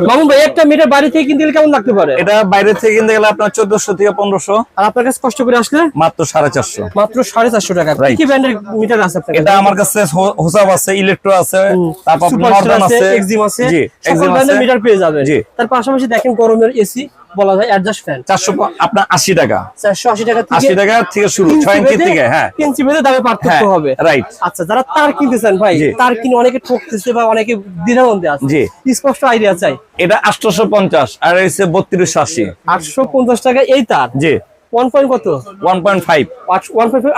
মামুন ভাই একটা মিটার বাড়ি থেকে কিনতে গেলে কেমন লাগতে পারে? এটা বাইরে থেকে কিনতে গেলে আপনার 1400 থেকে 1500। আর আপনার কাছে কষ্ট করে আসলে মাত্র 450। মাত্র 450 টাকা। কি ব্র্যান্ডের মিটার আছে আপনার কাছে? এটা আমার কাছে হোসাব আছে, ইলেকট্রো আছে, তারপর নর্দন আছে, এক্সিম আছে, জি সকল ব্র্যান্ডের মিটার পেয়ে যাবেন। জি। তার পাশাপাশি দেখেন গরমের এসি বলা যায় অ্যাডজাস্ট ফ্যান 400 আপনার 80 টাকা, 480 টাকা 80 টাকা থেকে শুরু, 6 ইঞ্চি থেকে। হ্যাঁ, ইঞ্চি ভেদে দামে পার্থক্য হবে। রাইট। আচ্ছা, যারা তার কিনতেছেন ভাই, তার কিনে অনেকে ঠকতেছে বা অনেকে দ্বিধাদ্বন্দ্বে আছে, জি স্পষ্ট আইডিয়া চাই। এটা 850 আর হইছে 3280। 850 টাকা এই তার। জি 1 পয়েন্ট কত? 1.5 850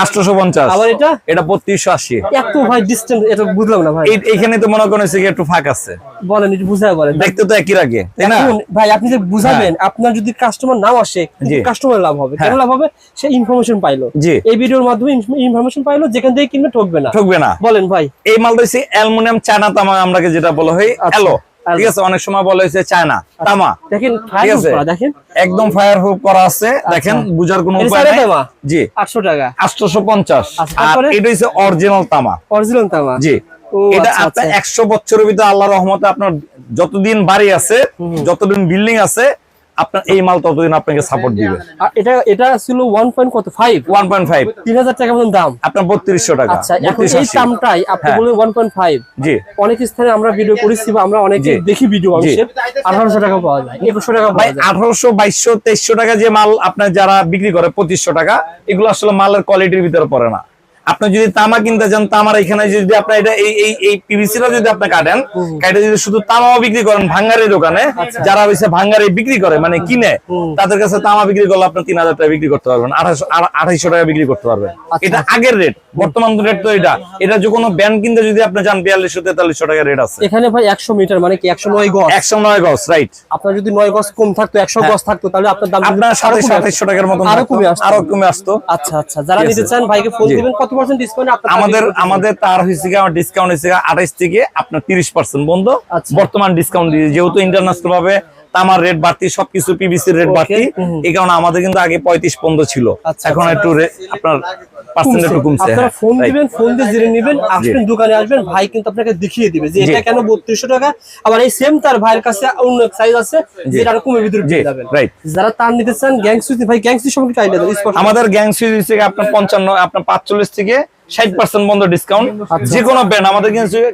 850। আবার এটা 3280। এত ভাই ডিসটেন্স, এটা বুঝলাম না ভাই। এইখানে তো মনে করেন একটু ফাঁক আছে, বলেন একটু বুঝায় বলেন। দেখতে তো একই লাগে, তাই না ভাই? আপনি যে বুঝাবেন, আপনার যদি কাস্টমার নাও আসে, কাস্টমার লাভ হবে। কেন লাভ হবে? সে ইনফরমেশন পাইলো, এই ভিডিওর মাধ্যমে ইনফরমেশন পাইলো, যেখান থেকে কিনবে ঠকবে না। ঠকবে না। বলেন ভাই। এই মালটা হচ্ছে অ্যালুমিনিয়াম চায়না তামা, আমরা যেটা বলা হয় অ্যালো, ঠিক আছে? অনেক সময় বলা হয়েছে চায়না তামা। দেখেন ফায়ার করা, দেখেন একদম ফায়ার প্রুফ করা আছে। দেখেন বুঝার কোনো উপায় নাই। জি 800 টাকা 850। আর এটা হচ্ছে অরিজিনাল তামা। অরিজিনাল তামা। জি এটা আপনার 100 বছরের ভিতরে আল্লাহর রহমতে আপনার যতদিন বাড়ি আছে, যতদিন বিল্ডিং আছে, আপনার এই মাল ততদিন আপনাকে সাপোর্ট দিবে। আর এটা ছিল 1.5 3000 টাকা মতন দাম, আপনার 3200 টাকা। আচ্ছা, এখন এই দামটাই আপনি বলেন 1.5। জি অনেক স্থানে আমরা ভিডিও করেছি বা আমরা অনেকে দেখি ভিডিও, মানুষের 1800 টাকা পাওয়া যায়, 2100 টাকা পাওয়া যায়। 1800 2200 2300 টাকা যে মাল আপনার যারা বিক্রি করে 2500 টাকা, এগুলো আসলে মালের কোয়ালিটির ভিতরে পড়ে না। আপনি যদি তামা কিনতে চান, তামার এখানে যদি আপনি এটা এই পিভিসিটা যদি আপনি কাটেন, কাটে যদি শুধু তামাও বিক্রি করেন ভাঙ্গারি দোকানে, যারা হইছে ভাঙ্গারি বিক্রি করে মানে কিনে, তাদের কাছে তামা বিক্রি করলে আপনি 3000 টাকা বিক্রি করতে পারবেন, 2800 টাকা বিক্রি করতে পারবেন। এটা আগের রেট, বর্তমান রেট তো এটা যে কোনো ব্যান্ড কিনতে যদি আপনি যান 4200 4300 টাকা রেট আছে। এখানে ভাই 100 মিটার মানে কি 109 গজ? 109 গজ, রাইট। আপনার যদি 9 গজ কম থাকতো, 100 গজ থাকতো, তাহলে আপনার দাম আপনার 2700 টাকার মত আরো কমে আসতো। আচ্ছা আচ্ছা, যারা নিতে চান ভাইকে ফোন দিবেন। কত পার্সেন্ট ডিসকাউন্ট আমাদের তার হইছে কি, আমার ডিসকাউন্ট হইছে 28 থেকে আপনার 30% বন্ধ। বর্তমান ডিসকাউন্ট দিয়ে, যেহেতু ইন্টারন্যাশনাল ভাবে তামার রেট বাড়তি, সবকিছু পিভিসির রেট বাড়তি, এই কারণে আমাদের কিন্তু আগে 35 15 ছিল, এখন একটু আপনার পার্সেন্ট একটু কমছে। আপনারা ফোন দিবেন, ফোন দিয়ে জেনে নেবেন, আসবেন দোকানে আসবেন, ভাই কিন্তু আপনাকে দেখিয়ে দিবে যে এটা কেন 3200 টাকা। আবার এই সেম তার ভাইয়ের কাছে অন্য এক সাইজ আছে যেটা আরো কমে ভিতরে পেয়ে যাবেন। রাইট। যারা তার নিতে চান, গ্যাং সুইচ ভাই, গ্যাং সুইচ সম্পর্কে আইডিয়া দেন। আমাদের গ্যাং সুইচ হচ্ছে আপনার 55 আপনার 45 থেকে 60% বন্ধ ডিসকাউন্ট। যে কোনো ব্র্যান্ড আমাদের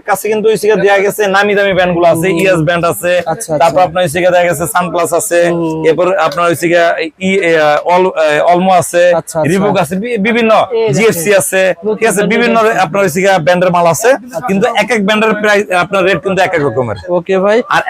কাছে কিন্তু দেয়া গেছে, নামি দামি ব্র্যান্ড গুলো আছে, ইএস ব্র্যান্ড আছে, তারপর আপনার দেয়া গেছে সানপ্লাস আছে, এরপর আপনার অলমো আছে, রিবুক আছে, বিভিন্ন জিএফসি আছে, ঠিক আছে, বিভিন্ন আপনার ব্র্যান্ডের মাল আছে, কিন্তু এক এক ব্র্যান্ডের প্রাইস আপনার রেট কিন্তু এক এক রকমের। ওকে ভাই। আর